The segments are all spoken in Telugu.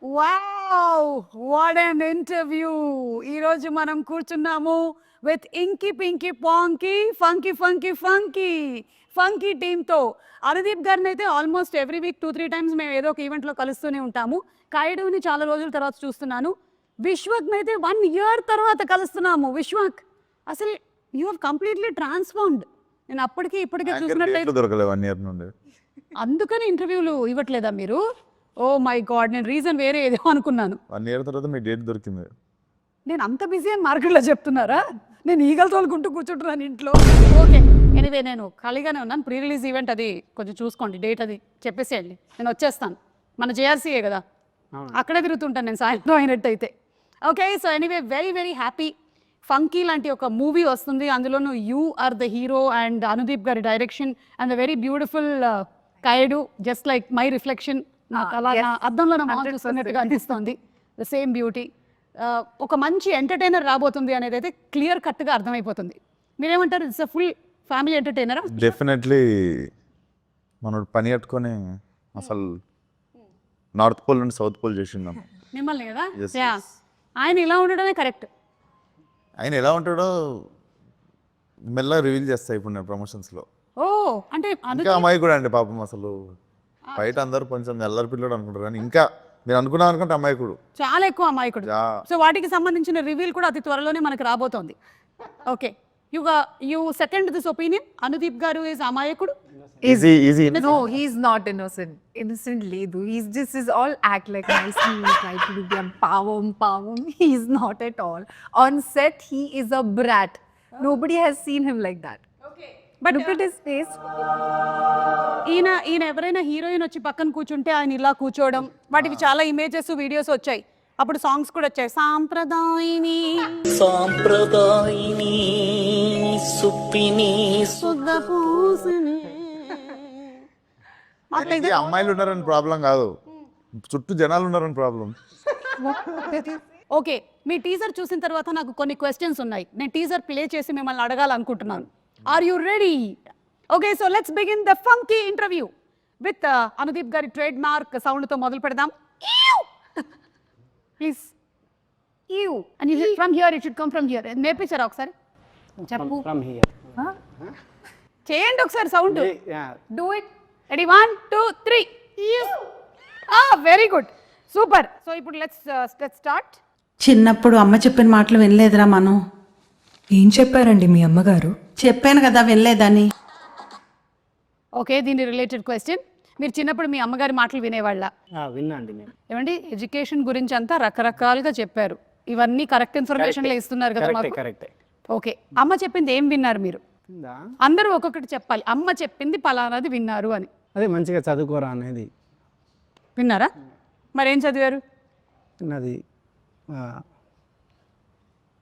Wow what an interview. ఈరోజు మనం కూర్చున్నాము with inky pinky ponky funky funky funky funky టీమ్తో. అనుదీప్ గారిని అయితే ఆల్మోస్ట్ ఎవ్రీ వీక్ 2-3 టైమ్స్ మేము ఏదో ఒక ఈవెంట్లో కలుస్తూనే ఉంటాము. కాయుడుని చాలా రోజుల తర్వాత చూస్తున్నాను. విశ్వక్ని అయితే 1 year తర్వాత కలుస్తున్నాము. విశ్వక్, అసలు యూ హ్యావ్ కంప్లీట్లీ ట్రాన్స్ఫార్మ్డ్. నేను అప్పటికి ఇప్పటికీ చూసినట్లయితే దొరకలేదు 1 year నుండి. అందుకని ఇంటర్వ్యూలు ఇవ్వట్లేదా మీరు? ఓ మై గాడ్, నేను రీజన్ వేరే ఏదో అనుకున్నాను. 1 year తర్వాత మీ డేట్ దొరికింది. నేను అంత బిజీ అని మార్కెట్లో చెప్తున్నారా? నేను ఈగలు తోలుకుంటూ కూర్చుంటున్నాను ఇంట్లో. ఓకే, ఎనీవే నేను ఖాళీగానే ఉన్నాను. ప్రీ రిలీజ్ ఈవెంట్ అది కొంచెం చూసుకోండి, డేట్ అది చెప్పేసేయండి, నేను వచ్చేస్తాను. మన జేఆర్సీఏ కదా, అక్కడే తిరుగుతుంటాను నేను సాయంత్రం అయినట్టయితే. Okay, so anyway very very happy. Funky లాంటి ఒక మూవీ వస్తుంది, అందులోనూ you are the hero and Anudeep గారి direction and the very beautiful Kayadu, just like my reflection. నాకు అలా నా అద్దంలో నా మొహం చూస్తున్నట్టుగా అనిపిస్తుంది. The same beauty. ఒక మంచి ఎంటర్టైనర్ రాబోతుంది అనేది అయితే క్లియర్ కట్గా అర్థమైపోతుంది. మీరేమంటారు? ఇట్స్ అ ఫుల్ ఫ్యామిలీ ఎంటర్టైనరా? డెఫినెట్లీ మనోడు పని కట్టుకొని అసలు నార్త్ పోల్ నుండి సౌత్ పోల్ చేసిందాం మిమ్మల్ని కదా. Yes, yeah, yes. ఆయన ఇలా ఉండడమే కరెక్ట్. ఆయన ఎలా ఉంటాడో మెల్లగా రివీల్ చేస్తాయి ఇప్పుడు నేను ప్రమోషన్స్లో. ఓ అంటే ఇంకా అమ్మాయి కూడా అండి పాపం. అసలు బయట అందరూ కొంచెం ఎల్లరి పిల్లడు అనుకుంటారు కానీ ఇంకా మీరు అనుకున్నాం అనుకుంటే అమ్మాయికుడు చాలా ఎక్కువ అమాయకుడు. సో వాటికి సంబంధించిన రివీల్ కూడా అతి త్వరలోనే మనకు రాబోతోంది. Okay, you second this opinion. Anudeep గారు ఈజ్ అమాయకుడు. Easy No, he's not innocent. Innocent Ledu. He's just is all act like nicely, try to do power. He's not at all. On set, he is a brat. Nobody has seen him like that. But Look at his face. ఈయన ఎవరైనా హీరోయిన్ వచ్చి పక్కన కూర్చుంటే ఆయన ఇలా కూర్చోవడం, వాటికి చాలా ఇమేజెస్ వీడియోస్ వచ్చాయి. అప్పుడు సాంగ్స్ కూడా వచ్చాయి. సాంప్రదాయిని సుప్పిని సుద్దపూసిని. అమ్మాయిలు ఉన్నారని ప్రాబ్లం కాదు, చుట్టూ జనాలు ఉన్నారని ప్రాబ్లం. ఓకే, మీ టీజర్ చూసిన తర్వాత నాకు కొన్ని క్వశ్చన్స్ ఉన్నాయి. నేను టీజర్ ప్లే చేసి మిమ్మల్ని అడగాలనుకుంటున్నాను. Are you ready? Okay, so let's begin the funky interview with Anudeep గారి ట్రేడ్ మార్క్ సౌండ్తో మొదలు పెడదాం. Please you and you from here, it should come from here. నేర్పించారా ఒకసారి? చెప్పు. From here. చేయండి ఒకసారి sound. Yeah. Do it. Ready, 1 2 3. Very good, super. So ఇప్పుడు లెట్స్ స్టార్ట్. చిన్నప్పుడు అమ్మ చెప్పిన మాటలు వినలేదురా మనం. ఏం చెప్పారండి మీ అమ్మగారు? చెప్పాను కదా వినలేదని. ఓకే, దీని రిలేటెడ్ క్వశ్చన్. మీరు చిన్నప్పుడు మీ అమ్మగారి మాటలు వినేవాళ్ళ? విన్నా అండి నేను. ఏమండి, ఎడ్యుకేషన్ గురించి అంతా రకరకాలుగా చెప్పారు. ఇవన్నీ కరెక్ట్ ఇన్ఫర్మేషన్ ఇస్తున్నారు కదా మాకు. కరెక్టే. ఓకే, అమ్మ చెప్పింది ఏం విన్నారు మీరు? అందరూ ఒక్కొక్కటి చెప్పాలి. అమ్మ చెప్పింది పలానాది విన్నారు అని. అదే మంచిగా చదువుకోరా అనేది విన్నారా? మరేం చదివారు? అది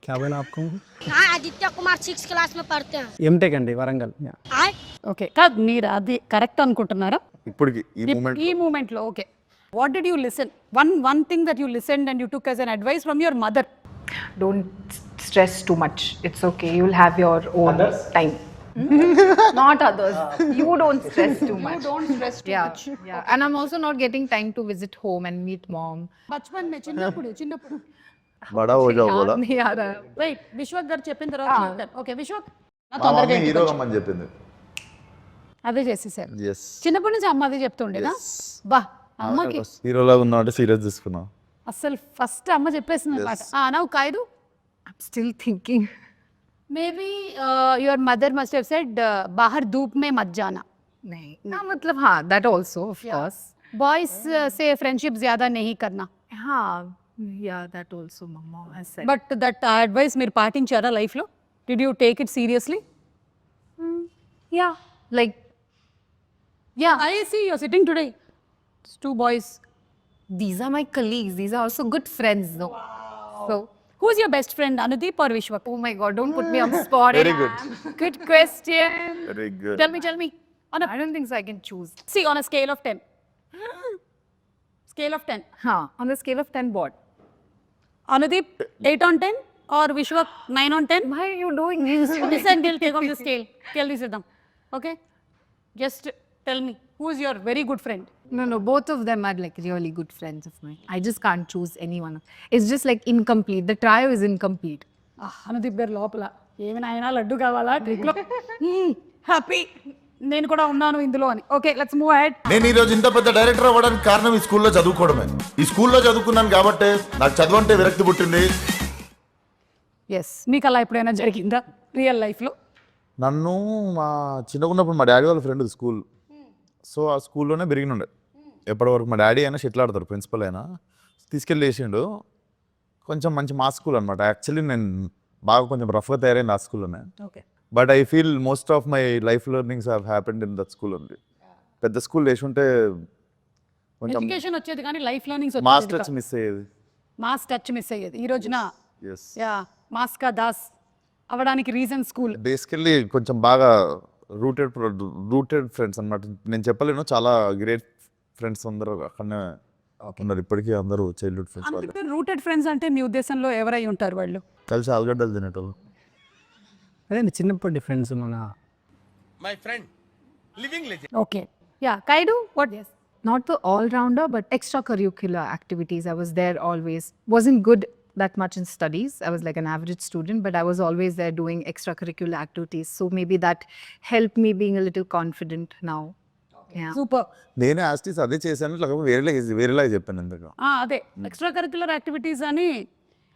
क्या बोला आपको? हाँ, आदित्य कुमार 6th क्लास में पढ़ते हैं। ఎంటెక్ అండి వరంగల్. ఓకే, కాదు మీరు అది కరెక్ట్ అనుకుంటున్నారా ఇప్పటికి ఈ ఈ మూమెంట్ లో? Okay, what did you listen? One thing that you listened and you took as an advice from your mother. Don't stress too much. It's okay. You'll have your own time. Not others. You don't stress too much. Don't stress too Yeah, much. yeah. And I'm also not getting time to visit home and meet mom. బచ్పన్ మే చిన్నప్పుడు బడా హో జాओ బోలా. नहीं आ रहा है. వెయిట్, విశ్వక్ గారు చెప్పిన తర్వాత ఓకే విశ్వక్ మా మమ్మీ హీరో అమ్మని చెప్పింది. అదే చేసేసారు. yes చిన్నప్పటి నుంచి అమ్మ అదే చెప్తుండేదా? బా, అమ్మకి హీరోలా ఉన్నా అంటే సీరియస్ తీసుకున్నా. అసలు ఫస్ట్ అమ్మ చెప్పేసింది అనమాట. Now Kayadu, I'm still thinking. Maybe your mother must have said బాహర్ ధూప్ మే మత్ జానా. नहीं. हाँ, मतलब हाँ, that also of course. Boys సే ఫ్రెండ్షిప్ జ్యాదా नहीं करना. हाँ, yeah, that also mama has said. But that advice మీరు పాటించారా లైఫ్ లో? Did you take it seriously? Yeah, like yeah, I see you are sitting today. Two boys. these are my colleagues. These are also good friends, though. So, Who's your best friend, Anudeep or Vishwak? oh my God, don't put me on the spot. Very good. Good question. Very good. Tell me. I don't think so. I can choose. See, on a scale of 10. Scale of 10. Huh? On the scale of 10, what? Anudeep, 8 on 10 or Vishwak, 9 on 10? Why are you doing this? Listen, we'll take off the scale. Tell this with them. Okay? Just tell me who is your very good friend? No, both of them are like really good friends of mine. I just can't choose anyone. It's just like incomplete. The trio is incomplete. Anudeep గారు లోపల ఏమి నాయనా లడ్డు కావాలా ట్రిక్లో హ్యాపీ నేను కూడా ఉన్నాను ఇందులో అని. Okay let's move ahead. నేను ఈ రోజు ఇంత పెద్ద డైరెక్టర్ అవ్వడానికి కారణం ఈ స్కూల్లో చదువుకోవడమే. ఈ స్కూల్లో చదువుకున్నాను కాబట్టి నాకు చదువు అంటే విరక్తి పుట్టింది. ఎస్ మీకు అలా ఎప్పుడైనా జరిగిందా రియల్ లైఫ్లో? నన్ను మా చిన్నగున్నప్పుడు మా డాడీ వాళ్ళ ఫ్రెండ్ స్కూల్, సో ఆ స్కూల్లోనే పెరిగినుండే. ఎప్పటివరకు మా డాడీ అయినా షెటిల్ ఆడతారు, ప్రిన్సిపల్ అయినా తీసుకెళ్ళి వేసిండు. కొంచెం మంచి మా స్కూల్ అనమాట. యాక్చువల్లీ నేను బాగా కొంచెం రఫ్గా తయారైంది ఆ స్కూల్లోనే. Okay but I feel most of my life learnings have happened in that school only. పెద్ద స్కూల్ వేసి ఉంటే కొంచెం ఎడ్యుకేషన్ వచ్చేది కానీ life learnings mass touch miss అయ్యేది. మాస్ టచ్ మిస్ అయ్యేది. ఈ రోజున ఎస్, యా మాస్కా దాస్ అవ్వడానికి రీజన్ స్కూల్. బేసికల్లీ కొంచెం బాగా రూటెడ్ ఫ్రెండ్స్ అనమాట. నేను చెప్పలేను, చాలా గ్రేట్ ఫ్రెండ్స్ అందరూ అక్కడనే ఉన్నారు ఇప్పటికీ. అందరూ చైల్డ్హుడ్ ఫ్రెండ్స్ వాళ్ళు. రూటెడ్ ఫ్రెండ్స్ అంటే మీ ఉద్దేశంలో ఎవరై ఉంటారు వాళ్ళు? కలిసి ఆలుగడ్డలు తినేటోళ్ళు. అదే చిన్నప్పటి ఫ్రెండ్స్ మన okay yeah Kayadu what? Not the all-rounder, but extracurricular activities. I was there always. Wasn't good that much in studies. I was like an average student, but I was always there doing extracurricular activities. So maybe that helped me being a little confident now. Yeah. Super. నేను యాస్టీస్ అదే చేశాను, లేకపోతే వేరేలాగా చెప్పాను ఎందుకు. అదే ఎక్స్ట్రా కరిక్యులర్ యాక్టివిటీస్ అని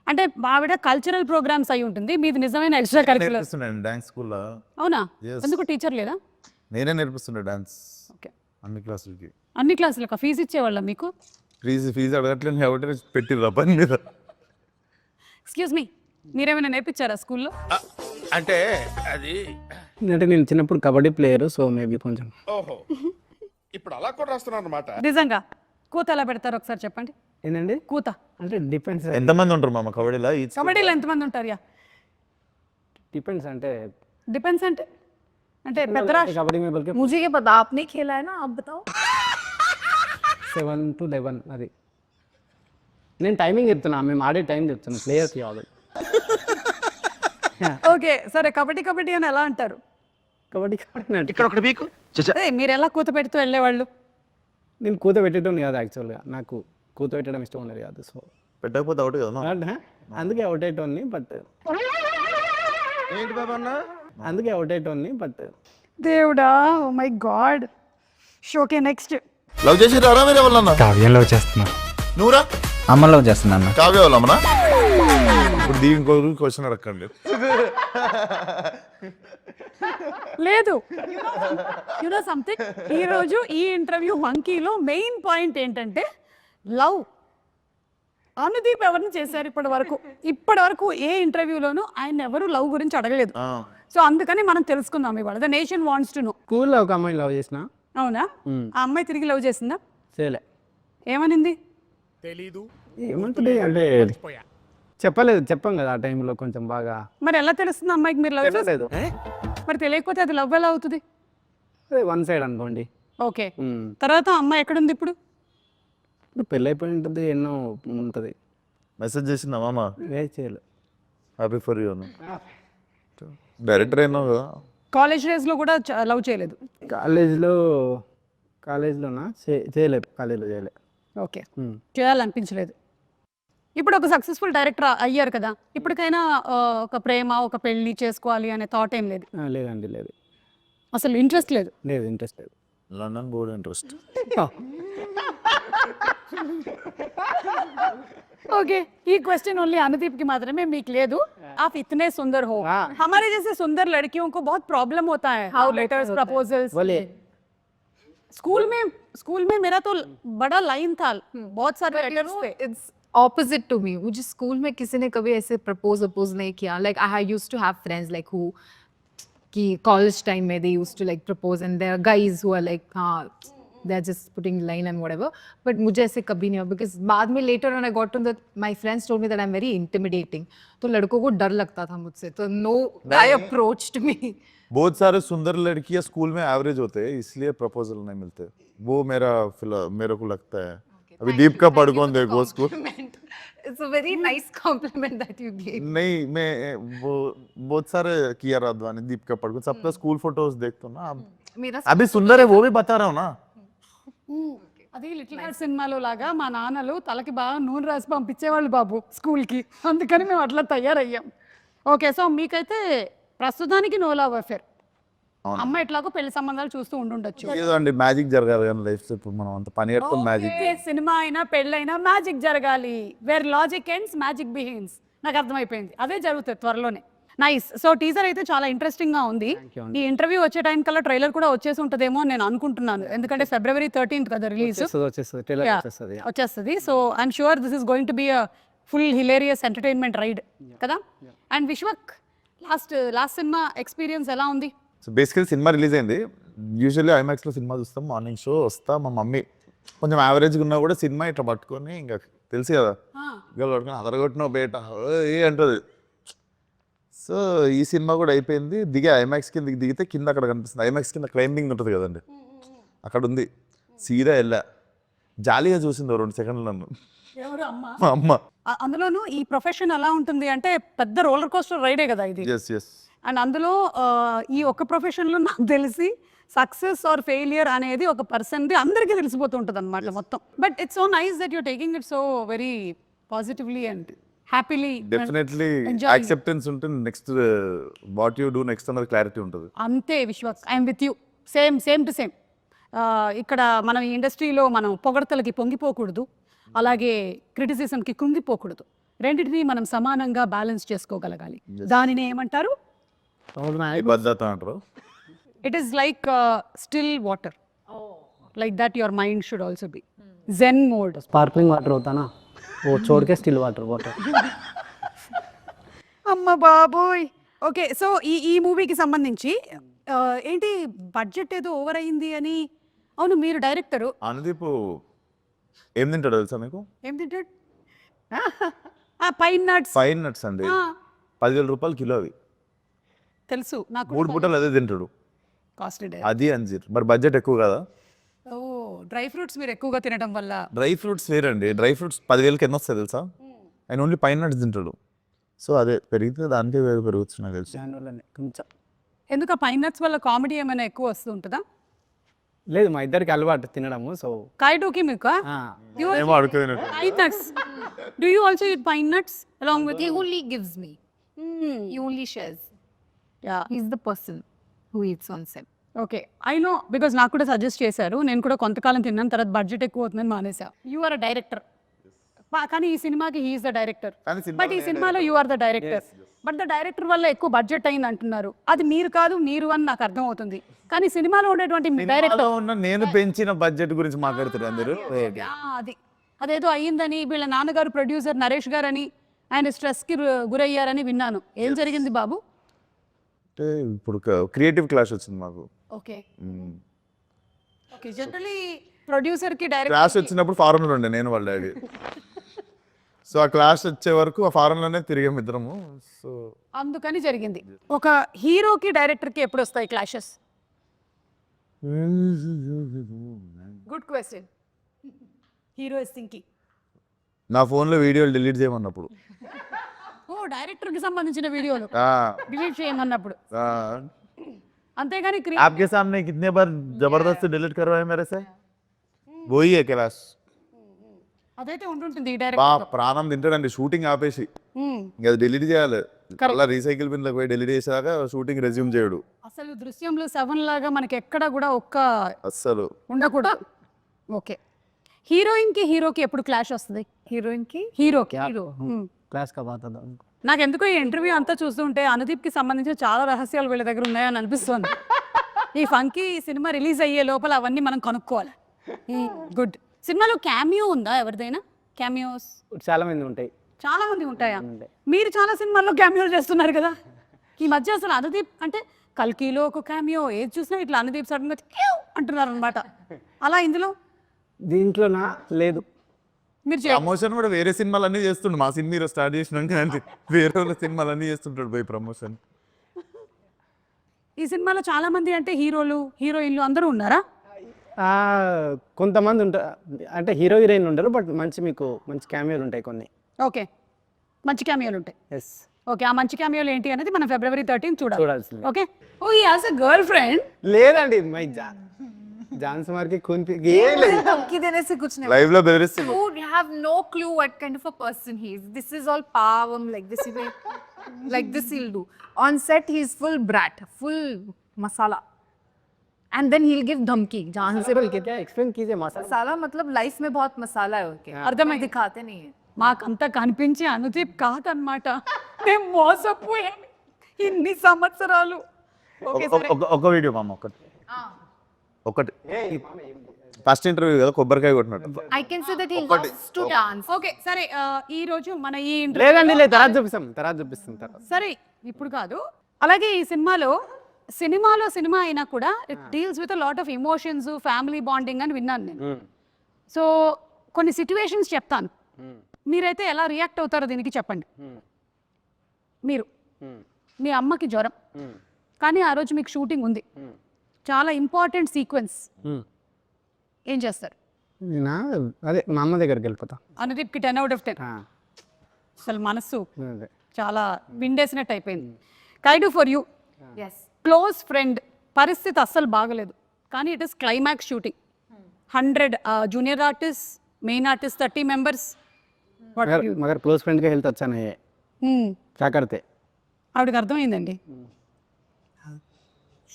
అంటే ఆవిడ కల్చరల్ ప్రోగ్రామ్స్ అయి ఉంటుంది, మీది నిజమైన ఎక్స్ట్రా కరిక్యులర్. నేర్పిస్తున్నాను డాన్స్ స్కూల్లో. అవునా? Yes. ఎందుకు టీచర్ లేదా? నేనే నేర్పిస్తుండే డాన్స్ ఓకే. అన్ని క్లాసులకి. అన్ని క్లాసులకు ఫీజు ఇచ్చేవాళ్ళ మీకు? ఫీజు అడగట్లేదు కాబట్టి పెట్టిర్రా పని మీద. ఎక్స్క్యూజ్ మీ, మీరేమైనా నేర్పించారా స్కూల్లో? అంటే అది అంటే నేను చిన్నప్పుడు కబడ్డీ ప్లేయర్, సో మేబీ కొంచెం. ఓహో, ఇప్పుడు అలా కూడా రాస్తున్నారు అనమాట. నిజంగా కూత ఎలా పెడతారు ఒకసారి చెప్పండి. ఏంటండి కూత అంటే డిపెండ్స్. ఎంతమంది ఉంటారు మామ కబడ్డీలో? కబడ్డీలో ఎంతమంది ఉంటారు? యా డిపెండ్స్ అంటే డిపెండ్స్ అంటే అంటే పెద్ద రాష్ట్రం. కబడ్డీ में बल्कि मुझे ये पता, आपने खेला है ना, आप बताओ. 7 to 11 అది. నేను టైమింగ్ చెప్తున్నా, మేము ఆడే టైం చెప్తున్నా ప్లేయర్కి ఆల్రెడీ. ఓకే సరే, కబడ్డీ అని ఎలా అంటారు? కబడ్డీ అంటే ఇక్కడ ఒకటి మీకు అదే మీరు ఎలా కూత పెడుతూ వెళ్ళేవాళ్ళు? నేను కూత పెట్టడం కాదు యాక్చువల్గా, నాకు కూత పెట్టడం ఇష్టం ఉండదు కాదు. సో పెట్టకపోతే అవుట్ కదా. అందుకే అవుట్ అయ్యేటోన్ని, బట్ ఏంటి బాబా అన్న? అందుకే అవుట్ అయ్యేటోన్ని బట్ దేవుడా, oh my god. Okay next. Love చేసి రారా మీరు ఎవరన్నా? కావ్యం లవ్ చేస్తున్నా. నువ్వురా? అమ్మ లవ్ చేస్తున్నా. కావ్య వాళ్ళమ్మనా? ఇప్పుడు దీని ఇంకొక క్వశ్చన్ అడగండి. లేదు యు నో సంథింగ్, ఈ రోజు ఈ ఇంటర్వ్యూ మంకీలో మెయిన్ పాయింట్ ఏంటంటే లవ్. అనుదీప్ ఎవరిని చేశారు ఇప్పటి వరకు ఏ ఇంటర్వ్యూలోనూ ఆయన ఎవరు లవ్ గురించి అడగలేదు. సో అందుకని మనం తెలుసుకుందాం ఇవాళ. The nation wants to know. స్కూల్లో ఒక అమ్మాయిని లవ్ చేసిన. అవునా? ఆ అమ్మాయి తిరిగి లవ్ చేసిందా? చేయలే. ఏమనింది? తెలీదు. ఏమంటుంది అంటే చెప్పాం కదా ఆ టైంలో కొంచెం బాగా. మరి ఎలా తెలుస్తుంది అమ్మాయికి మీరు లవ్ చేసి? లేదు, మరి తెలియకపోతే అది లవ్ ఎలా అవుతుంది? అదే వన్ సైడ్ అనుకోండి. ఓకే, తర్వాత అమ్మాయి ఎక్కడుంది ఇప్పుడు? ఇప్పుడు పెళ్ళి అయిపోయి ఉంటుంది, ఎన్నో ఉంటుంది. మెసేజ్ చేసిందా మామ? చేయలే. హ్యాపీ ఫర్ యూ అని. డైరెక్టర్ అయినావు కదా. కాలేజ్ డేస్లో కూడా లవ్ చేయలేదు? కాలేజ్లోనా చేయలేదు, కాలేజ్లో చేయలే. ఓకే, చేయాలనిపించలేదు. ఇప్పుడు ఒక సక్సెస్ఫుల్ డైరెక్టర్ అయ్యారు కదా, ఇప్పటికైనా ఒక ప్రేమ, ఒక పెళ్లి చేసుకోవాలి అనే థాట్ ఏం లేదు? లేదండి, లేదు, అసలు ఇంట్రెస్ట్ లేదు? లేదు, ఇంట్రెస్ట్ లేదు. London board interest. ओके, ये क्वेश्चन ओनली अनुदीप की मात्रा में మీకు లేదు. आप इतने सुंदर हो, हमारे जैसे सुंदर लड़कियों को बहुत प्रॉब्लम होता है. How letters, proposals. बोले स्कूल में मेरा तो बड़ा लाइन था, बहुत सारे लेटर्स थे. It's opposite to me. मुझे स्कूल में किसी ने कभी ऐसे प्रपोज नहीं किया. Like I used to have friends like who कि college time में they used to like propose, and there are guys who are like they're just putting line and whatever, but मुझे ऐसे कभी नहीं हुआ, because बाद में later when I got to that, my friends told me that I'm very intimidating, तो लड़कों को डर लगता था मुझसे, तो no guy approached me. बहुत सारे सुंदर लड़कियां स्कूल में एवरेज होते हैं, इसलिए प्रपोजल नहीं मिलते. वो मेरे को लगता है. अभी दीप का पढ़कौन देखो school. It's a very nice compliment that you gave. नहीं, मैं वो बहुत सारे किया राधवानी, दीप का पढ़कौन, सबका स्कूल फोटोज देखता हूँ ना. मेरा అభి సుందర్ హై, వో భీ బతా రहा हूं ना. అది లిటిల్ హార్ట్ సినిమాలో లాగా మా నాన్నలు తలకి బాగా నూనె రాసి పంపించేవాళ్ళు బాబు స్కూల్కి, అందుకని మేము అట్లా తయారయ్యాం. ఓకే, సో మీకైతే ప్రస్తుతానికి నో లవ్ అఫేర్. అమ్మ ఎట్లాగో పెళ్లి సంబంధాలు చూస్తూ ఉండుండొచ్చు. ఏదో అండి మ్యాజిక్ జరగాలి కానీ లైఫ్ ఇప్పుడు మనం అంత పని కట్టుకుని మ్యాజిక్. ఓకే, సినిమా అయినా పెళ్ళైనా మ్యాజిక్ జరగాలి. Where logic ends magic begins. నాకు అర్థమైపోయింది, అదే జరుగుతుంది త్వరలోనే. నైస్. సో టీజర్ అయితే చాలా ఇంట్రెస్టింగ్ గా ఉంది. ఈ ఇంటర్వ్యూ వచ్చే టైం కల్లా ట్రైలర్ కూడా వచ్చేసి ఉంటుందేమో అని నేను అనుకుంటున్నాను, ఎందుకంటే February 13th కదా రిలీజ్ వచ్చేస్తుంది. So I'm sure this is going to be a full hilarious entertainment ride కదా. And Vishwak, last cinema experience ఎలా ఉంది? సో బేసికలీ సినిమా రిలీజ్ అయింది. యూజువల్లీ ఐమాక్స్లో సినిమా చూస్తాం, మార్నింగ్ షో వస్తా. మా మమ్మీ కొంచెం యావరేజ్గా ఉన్నా కూడా సినిమా ఇట్లా పట్టుకొని, ఇంకా తెలుసు కదా గల్ పట్టుకొని అదరగొట్టిన బేట ఏ అంటుంది. సో ఈ సినిమా కూడా అయిపోయింది. ఐమాక్స్ కిందకి దిగితే కింద అక్కడ కనిపిస్తుంది. ఐమాక్స్ కింద క్లైంబింగ్ ఉంటుంది కదండి, అక్కడ ఉంది. సీదా వెళ్ళా, జాలీగా చూసింది 2 సెకండ్లు నన్ను ఎవరు? మా అమ్మ. అందులోనూ ఈ ప్రొఫెషన్ ఎలా ఉంటుంది అంటే పెద్ద రోలర్ కోస్టర్ రైడే కదా ఇది. Yes yes. అండ్ అందులో ఈ ఒక్క ప్రొఫెషన్లో నాకు తెలిసి సక్సెస్ ఆర్ ఫెయిలియర్ అనేది ఒక పర్సన్ది అందరికీ తెలిసిపోతూ ఉంటుంది అనమాట మొత్తం. But it's so nice that you're taking it so very positively and happily. Definitely acceptance ఉంటుంది. Next what you do next అన్నది క్లారిటీ ఉంటుంది. అంతే Vishwas, I'm with you. Same to same. ఇక్కడ మనం ఈ ఇండస్ట్రీలో మనం పొగడతలకి పొంగిపోకూడదు, అలాగే క్రిటిసిజంకి కృంగిపోకూడదు. రెండింటినీ మనం సమానంగా బ్యాలెన్స్ చేసుకోగలగాలి. దానిని ఏమంటారు? భద్రత అంటారు. It is like still water, like that your mind should also be zen mode. Sparkling water होता ना, वो छोड़ के स्टिल वाटर. అమ్మ బాబోయ్. ఓకే, సో ఈ మూవీకి సంబంధించి ఏంటి బడ్జెట్ ఏదో ఓవర్ అయింది అని. అవును, మీరు డైరెక్టరు. అనుదీప్ ఏం తింటాడు తెలుసా మీకు? ఏం తింటాడు? Pine nuts. ఫైన్ నట్స్ అండి, 10,000 రూపాయలు కిలో అవి. తెలుసు నాకు. 3 పూటలు అదే తింటాడు. కాస్ట్లీ. అది అంజీర్. మరి బడ్జెట్ ఎక్కువ కదా. ఓ, డ్రై ఫ్రూట్స్ మీరు ఎక్కువగా తినడం వల్ల. డ్రై ఫ్రూట్స్ వేరండి. డ్రై ఫ్రూట్స్ 10,000కి ఎన్ని వస్తాయి తెలుసా? ఆయన ఓన్లీ పైన నట్స్ తింటాడు. సో అదే పెరిగితే దానికే వేరు పెరుగుతుంది నాకు తెలుసు. కొంచెం ఎందుకు ఆ పైన్ నట్స్ వల్ల కామెడీ ఏమైనా ఎక్కువ వస్తూ ఉంటుందా? లేదు, మా ఇద్దరికి అలవాటు తినడము. సో కాయటోకి మీకు ఏమో అడుగుతుంది. pine nuts. Do you also eat pine nuts along with? he only gives me. He only shares. Yeah. He's the person who eats on set. Okay, I know, because నాకు కూడా సజెస్ట్ చేశారు. నేను కూడా కొంతకాలం తిన్నాను, తర్వాత బడ్జెట్ ఎక్కువ అవుతుందని మానేసా. యు ఆర్ అ డైరెక్టర్, కానీ ఈ సినిమాకి హీఈస్ ద డైరెక్టర్. బట్ ఈ సినిమాలో you are the director. But the director వల్ల ఎక్కువ బడ్జెట్ అయింది అంటున్నారు. అది మీరు కాదు, మీరు అని నాకు అర్థం అవుతుంది. కానీ సినిమాలో ఉండేటువంటి డైరెక్టర్ నేను పెంచిన బడ్జెట్ గురించి మాట్లాడుతారు అందరూ. అది అదేదో అయ్యిందని, వీళ్ళ నాన్నగారు ప్రొడ్యూసర్ నరేష్ గారు అని, ఆయన స్ట్రెస్కి గురయ్యారని విన్నాను. ఏం జరిగింది బాబు? అంటే ఇప్పుడు క్రియేటివ్ క్లాష్ వచ్చింది మాకు. Okay okay. జనరలీ ప్రొడ్యూసర్కి క్లాష్ డైరెక్టర్ వచ్చినప్పుడు ఫారెన్లో ఉండే నేను వాళ్ళ డాడీ. సో ఆ క్లాష్ వచ్చే వరకు ఆ ఫారెన్లోనే తిరిగాము ఇద్దరము. సో అందుకని జరిగింది. ఒక హీరోకి డైరెక్టర్కి ఎప్పుడు వస్తాయి clashes? Good question. Hero is thinking. నా ఫోన్లో వీడియోలు డిలీట్ చేయమన్నప్పుడు. ఓ, డైరెక్టర్కి సంబంధించిన వీడియోలు ఆ, డిలీట్ చేయమన్నప్పుడు. ఆ. అంతేగాని आपके सामने कितने बार जबरदस्त डिलीट करवाए मेरे से? वही है क्लास. అదైతే ఉంటుంటుంది ఈ బా డైరెక్టర్. ప్రాణం తింటాడండి షూటింగ్ ఆపేసి. ఇంకా అది డిలీట్ చేయాలి. అలా రీసైకిల్ బిన్ పోయి డిలీట్ చేసాక షూటింగ్ రెజ్యూమ్ చేయడు. అసలు దృశ్యంలో 7 లాగా మనకి ఎక్కడ కూడా ఒక్క అస్సలు ఉండకూడదు. ఓకే, హీరోయిన్కి హీరోకి ఎప్పుడు క్లాష్ వస్తుంది? Heroine ki? హీరోకి. క్లాస్ కా బాత్ అదా. నాకు ఎందుకో ఈ ఇంటర్వ్యూ అంతా చూస్తుంటే అనుదీప్కి సంబంధించిన చాలా రహస్యాలు వీళ్ళ దగ్గర ఉన్నాయని అనిపిస్తుంది. ఈ ఫంకీ సినిమా రిలీజ్ అయ్యే లోపల అవన్నీ మనం కనుక్కోవాలి. గుడ్. సినిమాలో క్యామియో ఉందా ఎవరిదైనా? క్యామియోస్ చాలా మంది ఉంటాయి. చాలా మంది ఉంటాయా? మీరు చాలా సినిమాల్లో క్యామియోలు చేస్తున్నారు కదా ఈ మధ్య. అసలు అనుదీప్ అంటే కల్కీలో ఒక క్యామియో, ఏది చూసినా ఇట్లా అనుదీప్ సడన్గా అంటున్నారు అనమాట. అలా ఇందులో దీంట్లో నా లేదు. మీరు ప్రమోషన్ కూడా వేరే సినిమాలన్నీ చేస్తుండు. మా సినిమా హీరో స్టార్ట్ చేసినాక వేరే వాళ్ళ సినిమాలన్నీ చేస్తుంటాడు పోయి ప్రమోషన్. ఈ సినిమాలో చాలా మంది అంటే హీరోలు హీరోయిన్లు అందరూ ఉన్నారా? కొంతమంది ఉంటారు, అంటే హీరో హీరోయిన్ ఉండరు, బట్ మీకు మంచి క్యామియోలు ఉంటాయి కొన్ని. ఓకే, మంచి క్యామియోలు ఉంటాయి. ఎస్. ఓకే, ఆ మంచి క్యామియోలు ఏంటి అనేది మనం February 13 చూడాలి. చూడాల్సింది. Okay. Oh he has a girlfriend. లేదండి మై జాన్ కుమార్ కి ఏం లేదు. धमकी देने से कुछ नहीं. లైవ్ లో బెదిరిస్తుంది. You have no clue what kind of a person he is. This is all pavam, like this he will, like this he'll do. On set he is full brat, full masala. And then he'll give dhamki. जहाँ से भी क्या एक्सप्लेन कीजिए मसाला मसाला मतलब लाइफ में बहुत मसाला है उनके. అర్థమైంది. दिखाते नहीं है. మాకంతా కనిపించి అనుదీప్ కాదనమాట. మేము మోసపోయాం ఇన్ని సంవత్సరాలు. ఓకే సరే. ఒక వీడియో మామ ఒకటి ఫస్ట్ ఇంటర్వ్యూ కదా కొబ్బరికాయ కొట్టినట్టు. I can say that he loves to dance. Okay సరే, ఈ రోజు మన ఈ లేదండి లేదు తర్వాత చూపిస్తాం తర్వాత. సరే ఇప్పుడు కాదు. అలాగే ఈ సినిమా అయినా కూడా it deals with lot of emotions, family bonding అని విన్నాను నేను. సో కొన్ని సిచ్యువేషన్స్ చెప్తాను, మీరైతే ఎలా రియాక్ట్ అవుతారో దీనికి చెప్పండి. మీరు మీ అమ్మకి జ్వరం, కానీ ఆ రోజు మీకు షూటింగ్ ఉంది, చాలా ఇంపార్టెంట్ సీక్వెన్స్, ఏం చేస్తారు? అదే మా అమ్మ దగ్గరికి వెళ్ళిపోతా. అనుదీప్కి 10 out of 10. అసలు మనసు చాలా విండేసినట్టు అయిపోయింది. Kayadu for you. Yes. Close friend పరిస్థితి అస్సలు బాగలేదు, కానీ it is climax shooting. 100 junior artist, main artist 30 members. मगर क्लोज फ्रेंड का हेल्थ अच्छा नहीं है, क्या करते? ఆవిడకి అర్థమైందండి.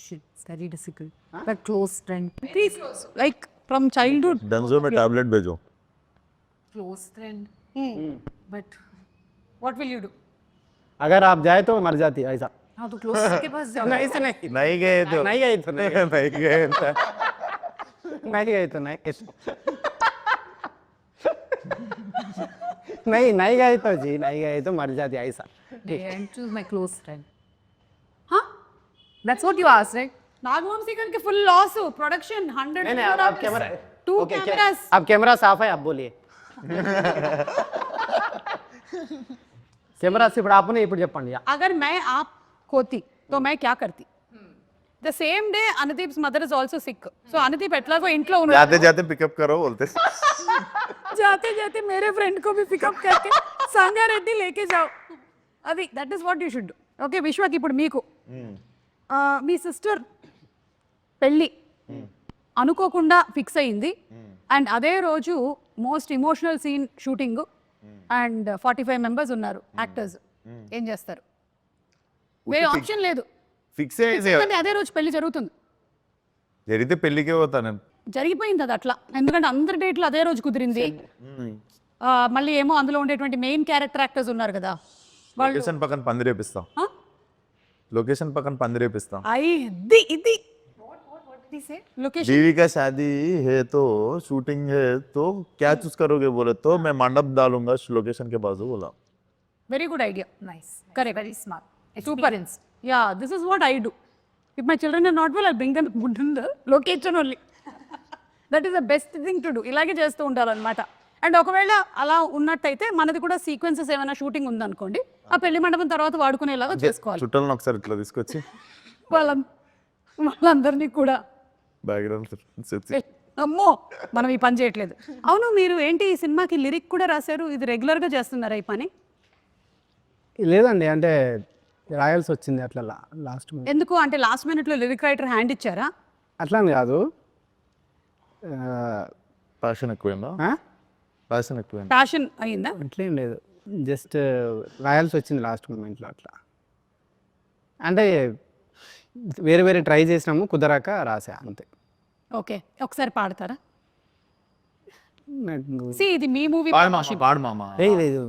Shit, it's very difficult. But close friend. Like from childhood. Dunzo में टैबलेट भेजो. Close friend. But what will you do? अगर आप जाए तो मर जाती है ऐसा. हाँ तो close के पास जाओ. नहीं से नहीं नहीं गए तो नहीं गए तो नहीं गए तो नहीं गए तो नहीं नहीं गए तो जी नहीं गए तो मर जाती है ऐसा. And choose my close friend. Huh? That's what you asked, right? Nagavamsi గారికి ఫుల్ లాస్, ప్రొడక్షన్ 100 नहीं नहीं आप कैमरा 2 ओके cameras. आप कैमरा साफ है आप बोलिए. कैमरा से आपने ఇప్పుడు చెప్పండి. अगर मैं आप होती तो मैं क्या करती? The same day Anudeep's mother is also sick. So Anudeep ఎట్లాగో ఇంట్లో ఉన్నాడు, जाते जाते पिकअप करो बोलते. जाते जाते मेरे फ्रेंड को भी पिकअप करके సంగారెడ్డి लेके जाओ. అది that is what you should. Okay విశ్వకి ఇప్పుడు మీకు మీ సిస్టర్ పెళ్ళి అనుకోకుండా ఫిక్స్ అయింది, అండ్ అదే రోజు most emotional scene shooting, and 45 members ఉన్నారు యాక్టర్స్. ఏం చేస్తారు? వేరే ఆప్షన్ లేదు, ఫిక్స్ చేసే ఎందుకంటే అదే రోజు పెళ్లి జరుగుతుంది. జరిగితే పెళ్ళికే పోతా నేను. జరిగిపోయింది అది అట్లా, ఎందుకంటే అందరి డేట్లు అదే రోజు కుదిరింది. మళ్ళీ ఏమో అందులో ఉండేటువంటి మెయిన్ క్యారెక్టర్ యాక్టర్స్ ఉన్నారు కదా వాళ్ళు. లొకేషన్ పక్కన పంది రేపిస్తాం. లొకేషన్ పక్కన పంది రేపిస్తాం. ఇది लोकेशन बीवी का शादी है तो शूटिंग है तो क्या चूज करोगे बोले तो मैं मंडप डालूंगा लोकेशन के बाजू बोला. Very good idea. Nice. Correct. Very smart. Super. Experienced. Yeah, this is what I do. If my children are not well, I'll bring them in the location only. That is the best thing to do. ఇలాగే చేస్తూ ఉంటారన్నమాట. అండ్ ఒకవేళ అలా ఉన్నట్టయితే మనది కూడా సీక్వెన్సెస్ ఏమైనా షూటింగ్ ఉందనుకోండి, ఆ పెళ్లి మండపం తర్వాత వాడుకునేలాగా చేసుకోవాలి. చుట్టాలను ఒకసారి ఇట్లా తీసుకొచ్చి వాళ్ళందరినీ కూడా బ్యాక్గ్రౌండ్ అమ్మో మనం ఈ పని చేయట్లేదు. అవును, మీరు ఏంటి ఈ సినిమాకి లిరిక్ కూడా రాశారు, ఇది రెగ్యులర్గా చేస్తున్నారా ఈ పని? లేదండి, అంటే రాయాల్సి వచ్చింది అట్లా లాస్ట్. ఎందుకు అంటే లాస్ట్ మినిట్లో లిరిక్ రైటర్ హ్యాండ్ ఇచ్చారా? అట్లా అని కాదు, ప్యాషన్ ఎక్కువైందా? ప్యాషన్ ఎక్కువైందా? ప్యాషన్ అయ్యిందా? అట్లేం లేదు, జస్ట్ రాయాల్సి వచ్చింది లాస్ట్ మూమెంట్లో అట్లా. అంటే వేరే వేరే ట్రై చేసినాము, కుదరాక రాసా అంతే. ఓకే, ఒకసారి పాడతారా? నాకు సి ఇది మీ మూవీ. పాడు మామ. లేదు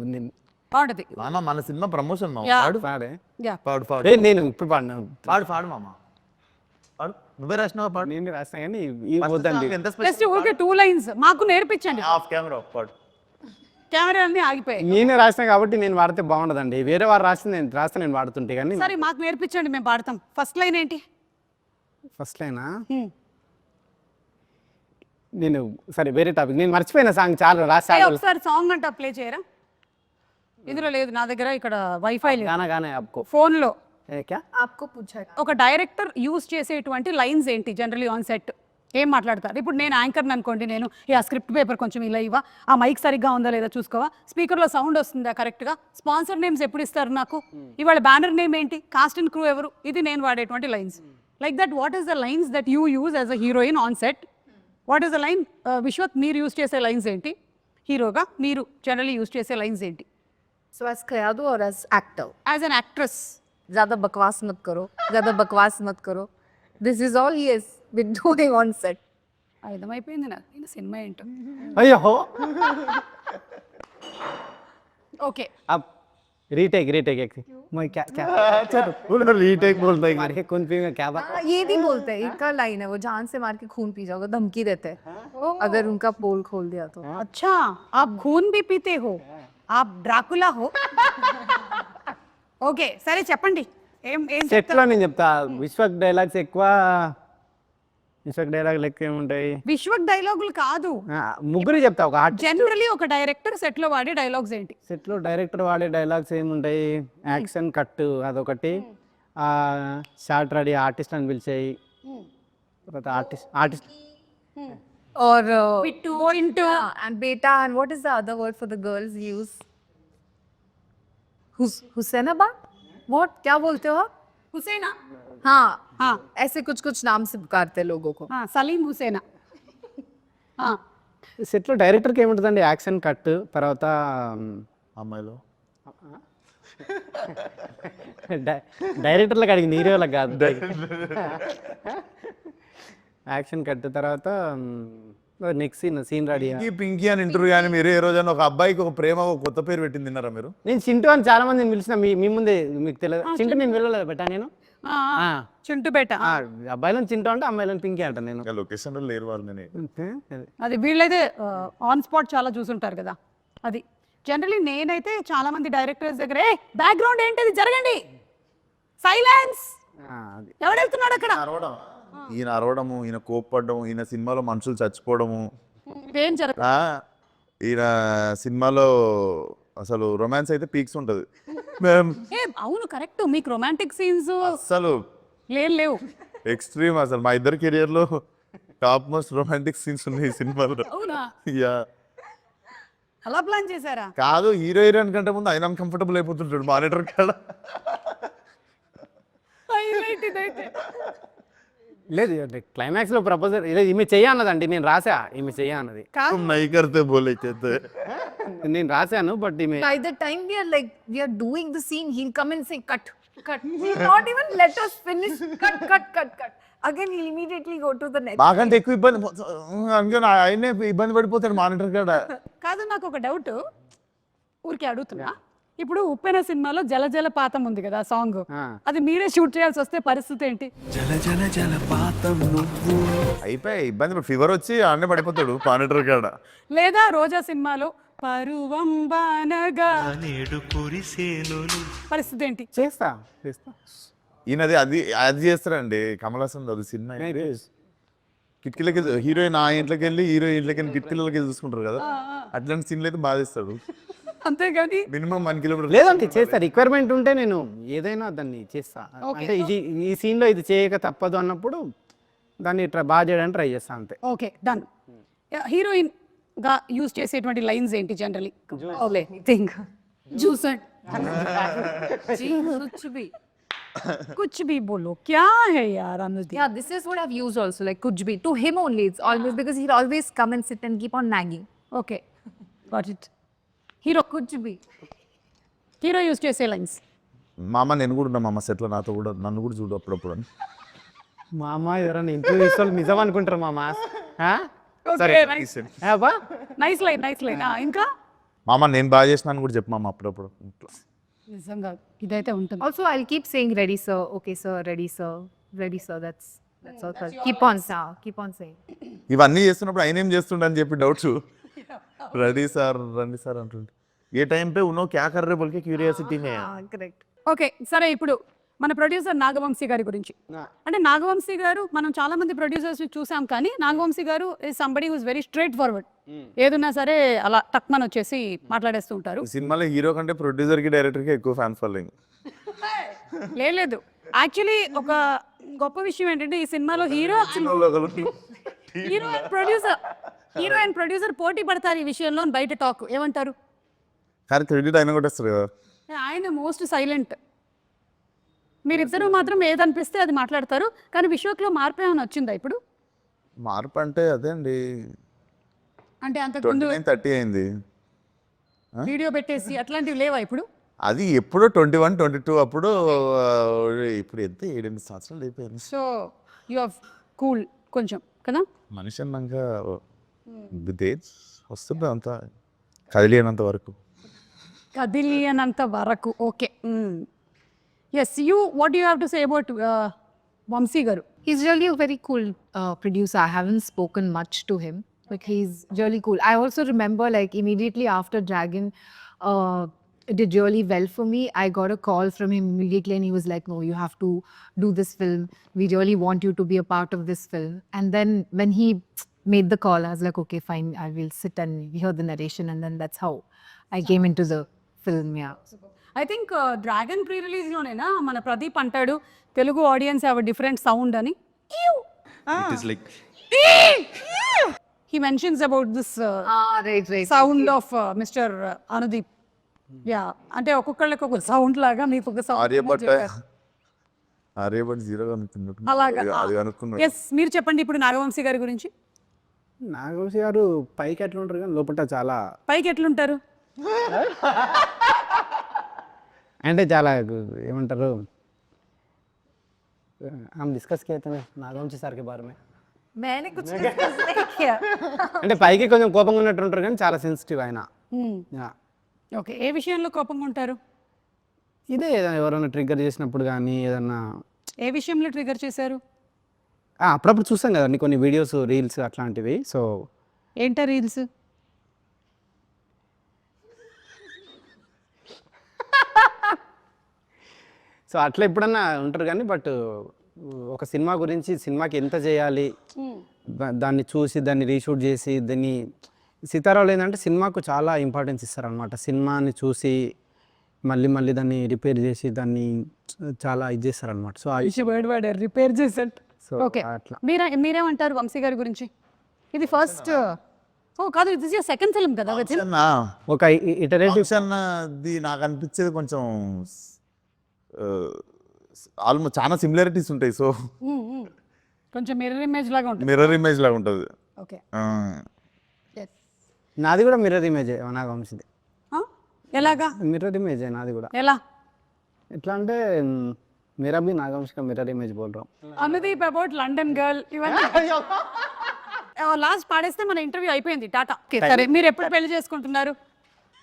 పాడది మామ మన సినిమా ప్రమోషన్ మామ. Yeah. పాడు పాడే. యా పాడు పాడు నేను ఇప్పుడు పాడినా. పాడు మామ. పాడు, నువ్వే రాసినావా? పాడు. నేను రాస్తా కానీ ఈ వద్దండి. ఎంత జస్ట్ ఊరికే 2 lines మాకు నేర్పించండి. ఆఫ్ కెమెరా పాడు. కెమెరా అన్ని ఆగిపోయాయి. నేనే రాసినా కాబట్టి నేను వాడితే బాగుండదండి, వేరే వారు రాస్తే నేను వాడుతుంటే. కానీ సరే మాకు నేర్పించండి, మేము పాడతాం. ఫస్ట్ లైన్ ఏంటి? ఫస్ట్ లైనా నేను సరే వేరే టాపిక్, నేను మర్చిపోయిన సాంగ్ చాలా రాసా. ఒకసారి సాంగ్ అంట ప్లే చేయరా? ఇందులో లేదు నా దగ్గర, ఇక్కడ వైఫై లేదు. గానా గానా आपको ఫోన్ లో क्या आपको पूछा है. ఒక డైరెక్టర్ యూజ్ చేసేటువంటి లైన్స్ ఏంటి జనరల్లీ ఆన్ సెట్? ఏం మాట్లాడతారు? ఇప్పుడు నేను యాంకర్ని అనుకోండి, నేను ఆ స్క్రిప్ట్ పేపర్ కొంచెం ఇలా ఇవ్వ, ఆ మైక్ సరిగ్గా ఉందా లేదా చూసుకోవా, స్పీకర్లో సౌండ్ వస్తుందా కరెక్ట్గా, స్పాన్సర్ నేమ్స్ ఎప్పుడు ఇస్తారు నాకు, ఇవాళ బ్యానర్ నేమ్ ఏంటి, కాస్ట్ అండ్ క్రూ ఎవరు, ఇది నేను వాడేటువంటి lines. Like that what is the lines that you use as a heroine on set? What is the line? Vishwak, మీరు యూజ్ చేసే లైన్స్ ఏంటి? హీరోగా మీరు జనరల్లీ యూజ్ చేసే లైన్స్ ఏంటి? So as Kayadu or as actor? As an actress. ज़्यादा बकवास मत करो, ज़्यादा बकवास मत करो. This is all he has been doing on set. అర్థమైపోయింది నాకు ఈయన సినిమా ఏంటో. అయ్యో ఓకే, अब रीटेक रीटेक एक मैं क्या क्या चलो रीटेक बोलता है मारे कौन पी में क्या बात हाँ, ये नहीं बोलते हैं, इनका लाइन है वो, जान से मार के खून पी जाओगे, धमकी देते हैं अगर उनका पोल खोल दिया तो. अच्छा आप खून भी पीते हो, आप డ్రాకులా హో. ఓకే సరే చెప్పండి, ఏం ఏం సెట్లో నేను చెప్తా విశ్వక్ డైలాగ్స్ ఎక్కువ విశ్వక్ డైలాగ్ లెక్క ఏముంటాయి విశ్వక్ డైలాగులు కాదు, ముగ్గురు చెప్తా ఒక ఆర్టిస్ట్ జనరలీ ఒక డైరెక్టర్ సెట్ లో వాడే డైలాగ్స్ ఏంటి? సెట్లో డైరెక్టర్ వాడే డైలాగ్స్ ఏముంటాయి, యాక్షన్ కట్ అదొకటి, షార్ట్ రెడీ ఆర్టిస్ట్ అని పిలిచాయి, తర్వాత ఆర్టిస్ట్ और పిట్టు into and beta, and what is the other word for the girls use? Husainabad, what क्या बोलते हो आप? హుసేనా. हाँ हाँ ऐसे कुछ कुछ नाम से पुकारते हैं लोगों को. సలీం హుసేనా. సెట్లో డైరెక్టర్కి ఏముంటుందండి, యాక్షన్ కట్, తర్వాత అమ్మాయిలో డైరెక్టర్లకు అడిగింది హీరోలకు కాదు. యాక్షన్ కట్ తర్వాత నెక్స్ట్ సీన్ రెడీ. పింకీ అని ఇంటర్వ్యూ కానీ మీరు ఏ రోజైనా ఒక అబ్బాయికి ఒక ప్రేమ ఒక కొత్త పేరు పెట్టింది తిన్నారా మీరు? నేను చింటూ అని చాలా మందిని పిలిచిన మీ ముందే, మీకు తెలియదు చింటూ నేను వెళ్ళలేదు బెట్టా నేను చింటూ బేట. అబ్బాయిలను చింటూ అంటే అమ్మాయిలను పింకీ అంట నేను. లొకేషన్ లో లేరు వాళ్ళు. నేను అది వీళ్ళైతే ఆన్ స్పాట్ చాలా చూసుంటారు కదా. అది జనరలీ నేనైతే చాలా మంది డైరెక్టర్స్ దగ్గర ఏ బ్యాక్గ్రౌండ్ ఏంటది జరగండి, సైలెన్స్, ఎవడు వెళ్తున్నాడు అక్కడ, ఈయన అరవడము, ఈయన కోప్పడము, ఈయన సినిమాలో మనుషులు చచ్చిపోవడము, ఏం జరగ, ఈయన సినిమాలో అసలు రొమాన్స్ అయితే పీక్స్ ఉంటుంది. అవును కరెక్ట్, మీకు రొమాంటిక్ సీన్స్ అసలు లేవు. ఎక్స్ట్రీమ్ అసలు మా ఇద్దరు కెరియర్ లో టాప్ మోస్ట్ రొమాంటిక్ సీన్స్ ఉన్నాయి ఈ సినిమాలో. అవునా? యా అలా ప్లాన్ చేశారా? కాదు, హీరో హీరోయిన్ కంటే ముందు ఆయన అన్కంఫర్టబుల్ అయిపోతుంటాడు మానిటర్ కాడ. హైలైట్ ఇదైతే. లేదు క్లైమాక్స్ లో ప్రపోజల్ లేదు, ఈమె చెయ్యన్నదండి, నేను రాసా ఈమె చెయ్యన్నది, నై కర్తే బోలే చేస్తే నేను రాశాను బట్ ఈమె. By the time we are doing the scene, he'll come and say cut. He'll not even let us finish. Cut. Again, he'll immediately go to the next. మాకంటే ఎక్కువ ఇబ్బంది అందుకని ఆయనే ఇబ్బంది పడిపోతాడు మానిటర్ కాడ. కాదు, నాకు ఒక డౌట్ ఊరికే అడుగుతున్నా. ఇప్పుడు ఉప్పెన సినిమాలో జల జలపాతం ఉంది కదా సాంగ్, అది మీరే షూట్ చేయాల్సి వస్తే పరిస్థితి ఏంటి? అయిపోయి ఇబ్బంది, ఫీవర్ వచ్చి ఆడనే పడిపోతాడు మానిటర్ కాడ. లేదా రోజా సినిమాలో పరువం బానగా పరిస్థితి ఏంటి? చేస్తా ఈయనది అది చేస్తారండి కమల్ హాసన్ అది సినిమా కిటికీలకి హీరోయిన్ ఆ ఇంట్లోకి వెళ్ళి హీరో ఇంట్లోకి వెళ్ళి కిటికీలకి చూసుకుంటారు కదా, అట్లాంటి సీన్లు అయితే బాగా చేస్తాడు. అంతేగాని మినిమం 1 కిలోమీటర్ లేదంటే చేస్తా, రిక్వైర్మెంట్ ఉంటే నేను ఏదైనా దాన్ని చేస్తా. అంటే ఈ సీన్ లో ఇది చేయక తప్పదు అన్నప్పుడు దాన్ని బాగా చేయడానికి ట్రై చేస్తా అంతే. Okay done. హీరోయిన్ గా యూజ్ చేసేటువంటి లైన్స్ ఏంటి generally? Oh, let me think. జూసన్ कुछ भी बोलो, क्या है यार अनुदी? Yeah, this is what I've used also, like kuch bhi. To him only, it's always because he'll always come and sit and keep on nagging. Okay, got it. Hero కుచ్ బి, హీరో యూజ్ చేసే లైన్స్. మామ నేను కూడా ఉన్నా మామ సెట్లో, నాతో కూడా నన్ను కూడా చూడు అప్పుడప్పుడు అని. మా అమ్మ ఎవరన్నా ఇంటర్వ్యూ ఇస్తారు నిజం అనుకుంటారు మామ. Nice line. ఇంకా మామ నేను బాగా చేసినాను కూడా చెప్పు మామ అప్పుడప్పుడు. నిజంగా ఇదైతే ఉంటుంది. Also, I'll keep saying ready sir, okay sir, ready sir. That's all. Keep on saying. ఇవన్నీ చేస్తున్నప్పుడు ఆయన ఏం చేస్తుండ అని చెప్పి డౌట్స్. రెడీ సార్ అంటుండే ఏ టైం పే ఉన్నో క్యా కర్ రే బోల్కే క్యూరియాసిటీ మే. Correct. ఓకే సరే, ఇప్పుడు మన ప్రొడ్యూసర్ నాగవంశీ గారి గురించి. అంటే నాగవంశీ గారు, మనం చాలా మంది ప్రొడ్యూసర్స్ చూసాం కానీ Nagavamsi garu is somebody who's very straightforward. ఏదున్నా సరే అలా టక్మన్ వచ్చేసి మాట్లాడేస్తూ ఉంటారు. సినిమాలో హీరో కంటే ప్రొడ్యూసర్ కి డైరెక్టర్ కి ఎక్కువ ఫ్యాన్స్ ఫాలోయింగ్. లేదు యాక్చువల్లీ ఒక గొప్ప విషయం ఏంటంటే ఈ సినిమాలో హీరో హీరో అండ్ ప్రొడ్యూసర్ పోటీ పడతారు ఈ విషయంలో అని బయట టాక్, ఏమంటారు? కానీ క్రెడిట్ అయినా కొట్టేస్తారు కదా. ఆయన మోస్ట్ సైలెంట్, మీరిద్దరూ మాత్రం ఏదనిపిస్తే అది మాట్లాడతారు. కానీ విశ్వక్లో మార్పు ఏమైనా వచ్చిందా ఇప్పుడు? మార్పు అంటే అదే అండి, అంటే అంతకుముందు 29-30 అయింది. వీడియో పెట్టేసి అట్లాంటివి లేవా ఇప్పుడు? అది ఎప్పుడో 21-22 అప్పుడు. ఇప్పుడు ఎంత 7-8 సంవత్సరాలు అయిపోయింది. సో యు ఆర్ కూల్ కొంచెం కదా. మనిషి అన్నాక విత్ వస్తుంది అంతా, కదిలినంత వరకు. కదిలియనంత వరకు. Okay, yes. What you have to say about Vamsi garu? He's really a very cool producer. I haven't spoken much to him, but he's really cool. I also remember, like, immediately after Dragon did really well for me, I got a call from him immediately and he was like, no, you have to do this film. We really want you to be a part of this film. And then when he made the call, I was like, okay, fine, I will sit and hear the narration. And then that's how I came into the film, yeah. I think dragon pre రిలీజ్లోనేనా మన ప్రదీప్ అంటాడు Telugu audience have a different sound అని. He mentions about this Right. Sound of mister Anudeep. Yeah, అంటే ఒక్కొక్కళ్ళకి ఒక సౌండ్ లాగా మీకు ఒక ఆర్యభట్ సౌండ్ 0 అనుకున్నాడు. అలాగా. అది అనుకున్నాడు. ఎస్, మీరు చెప్పండి ఇప్పుడు నాగవంశీ గారి గురించి. నాగవంశీ గారు పైకి ఎట్లా ఉంటారు కానీ లోపల చాలా పైకి ఎట్లుంటారు? అంటే చాలా ఏమంటారు, हम डिस्कस किए थे नागवंशी సార్ के बारे में. मैंने कुछ discuss नहीं किया. అంటే పైకి కొంచెం కోపంగా ఉన్నట్టు ఉంటారు కానీ చాలా సెన్సిటివ్ ఆయన. ఓకే, ఏ విషయంలో కోపంగా ఉంటారు? ఇదే ఏదైనా ఎవరైనా ట్రిగ్గర్ చేసినప్పుడు కానీ ఏదన్నా ఏ విషయంలో ట్రిగర్ చేశారు? అప్పుడప్పుడు చూస్తాం కదండి కొన్ని వీడియోస్, రీల్స్ అట్లాంటివి. సో ఏంటా రీల్స్? సో అట్లా ఎప్పుడన్నా ఉంటారు కానీ బట్ ఒక సినిమా గురించి, సినిమాకి ఎంత చేయాలి, దాన్ని చూసి దాన్ని రీషూట్ చేసి దాన్ని సీతారావులు ఏంటంటే సినిమాకు చాలా ఇంపార్టెన్స్ ఇస్తారనమాట. సినిమాని చూసి మళ్ళీ మళ్ళీ దాన్ని రిపేర్ చేసి దాన్ని చాలా ఇది చేస్తారనమాట. సో రిపేర్ చేసేట్. సో ఓకే, అట్లా మీరేమంటారు వంశీ గారి గురించి? ఇది ఫస్ట్ కాదు, ఇది సెకండ్ ఫిల్మ్ కదా. ఒక ఇటరేటివ్ అన్నది నాకు అనిపించేది కొంచెం ఆల్మోస్ట్ చాలా సిమిలారిటీస్ ఉంటాయి. సో కొంచెం మిర్రర్ ఇమేజ్ లాగా ఉంటుంది. మిర్రర్ ఇమేజ్ లాగా ఉంటుంది. ఓకే, నాది కూడా మిర్రర్ ఇమేజే నాగవంశీది. ఎలాగా మిర్రర్ ఇమేజే నాది కూడా. ఎలా? ఎట్లా అంటే मेरा भी नागवंशी का मिरर इमेज बोल रहा हूँ. అనుదీప్ అబౌట్ లండన్ గర్ల్ ఇవన్నీ లాస్ట్ పాడేస్తే మన ఇంటర్వ్యూ అయిపోయింది. టాటా. సరే, మీరు ఎప్పుడు పెళ్లి చేసుకుంటున్నారు?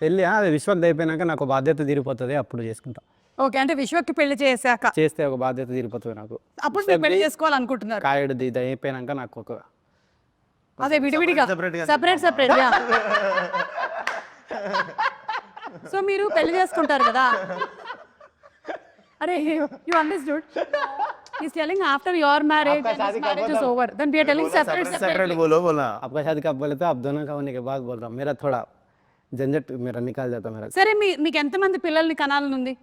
పెళ్ళి అది విశ్వక్ అయిపోయినాక నాకు బాధ్యత తీరిపోతుంది, అప్పుడు చేసుకుంటా. ఓకే, అంటే విశ్వక్కి పెళ్లి చేశాక చేస్తే ఒక బాధ్యత తీరిపోతుంది నాకు. అప్పుడు మీరు పెళ్లి చేసుకోవాలనుకుంటున్నారు? కాయడు ఇది అయిపోయినాక నాకు ఒక అదే విడివిడిగా సెపరేట్. సో మీరు పెళ్లి చేసుకుంటారు కదా. అరే, you understood? He's telling after your marriage and his marriage is over, then we are telling separate. बोला आपका शादी कब बोले तो आप दोनों का होने के बाद बोल रहा हूँ. मेरा थोड़ा झंझट मेरा निकाल जाता मेरा. సరే, మీకు ఎంతమంది పిల్లల్ని కనాలని ఉంది?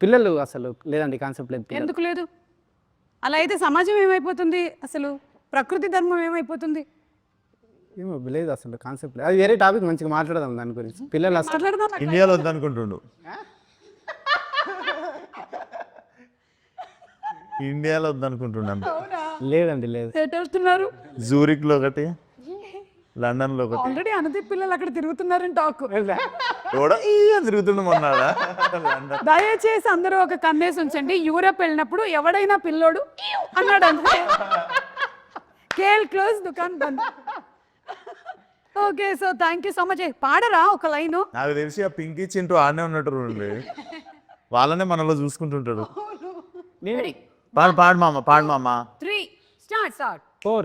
పిల్లలు అసలు లేదండి, కాన్సెప్ట్ లేదు. ఎందుకు లేదు? అలా అయితే సమాజం ఏమైపోతుంది, అసలు ప్రకృతి ధర్మం ఏమైపోతుంది? ఏమో లేదు, అసలు కాన్సెప్ట్ లేదు. అది వేరే టాపిక్, మంచిగా మాట్లాడదాం దాని గురించి. పిల్లలు అసలు మాట్లాడదాం. ఇండియాలో వద్దనుకుంటుండు. ఇండియాలో వద్దనుకుంటున్నాను. లేదండి, లేదు. ఎటు వెళ్తున్నారు? జూరిక్లో ఒకటి, లండన్లో ఒకటి. ఆల్రెడీ అనుదీప్ పిల్లలు అక్కడ తిరుగుతున్నారని టాక్. తిరుగుతుండే మొన్నాడా. దయచేసి అందరూ ఒక కన్నేసి ఉంచండి. యూరప్ వెళ్ళినప్పుడు ఎవడైనా పిల్లోడు అన్నాడు అంటే కేల్ క్లోజ్, దుకాన్ బంద్. Okay, so thank you so much. పాడరా ఒక లైన్? నాకు తెలిసి ఆ పింకీ చింటూ ఆడనే ఉన్నట్టు వాళ్ళనే మనలో చూసుకుంటుంటాడు. పాడు మామ 3 స్టార్ట్ 4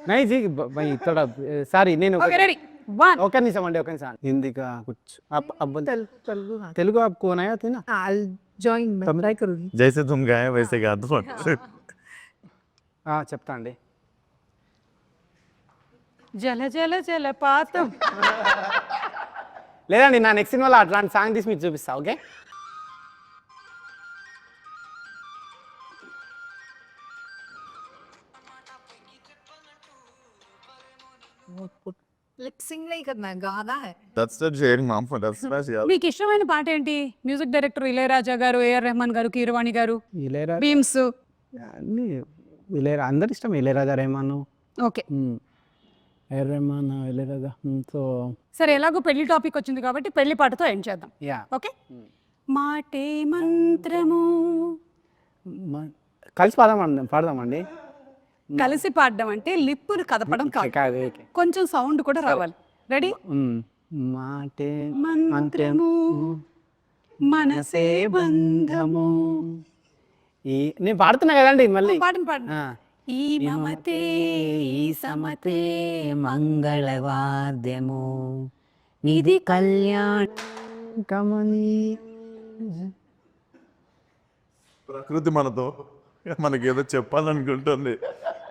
नहीं जी भाई थोड़ा సారీ నేను ఓకే, రెడీ 1 ఒక నిమిషం అండి, ఒక నిమిషం. హిందీ का कुछ आप अब తెలుగు आपको नहीं आती ना? I'll join. मैं try करूँगी. జైసే తుమ్ గాయే వైసే గా దో. చెప్తా అండి. జల జల జల పాతం. లేదండి, నా నెక్స్ట్ సినిమాలో అట్లాంటి సాంగ్ తీసి మీకు చూపిస్తా. ఓకే, Lip sync नहीं करना है, गाना है. That's that sharing mom that's smash yeah. మీకు ఇష్టమైన పాట ఏంటి? మ్యూజిక్ డైరెక్టర్ ఇళయరాజా గారు, ఏఆర్ రెహమాన్ గారు, కీరవాణి గారు, ఇళయరాజా బీమ్స్. అన్ని అందరు ఇష్టం. Ilaiyaraaja, Rahman, okay AR Rahman, Ilaiyaraaja. So సరే, ఎలాగో పెళ్లి టాపిక్ వచ్చింది కాబట్టి పెళ్లి పాటతో ఎండ్ చేద్దాం. Yeah okay. మాటే మంత్రము. కలిసి పాడదామండి. కలిసి పాడడం అంటే లిప్పులు కదపడం కాదు, కొంచెం సౌండ్ కూడా రావాలి. రెడీ? మాటే మంత్రము మనసే బంధము. నేను పాడుతున్నా కదండి మళ్ళీ. పాడండి పాడండి. ఈ మమతే ఈ సమతే మంగళవాద్యము ఇది కళ్యాణ కమని. ప్రకృతి మనకి ఏదో చెప్పాలనుకుంటుంది.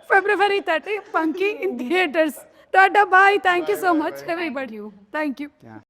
February 30, Punky in theaters. Tata, bye. Thank you so much, everybody. Thank you.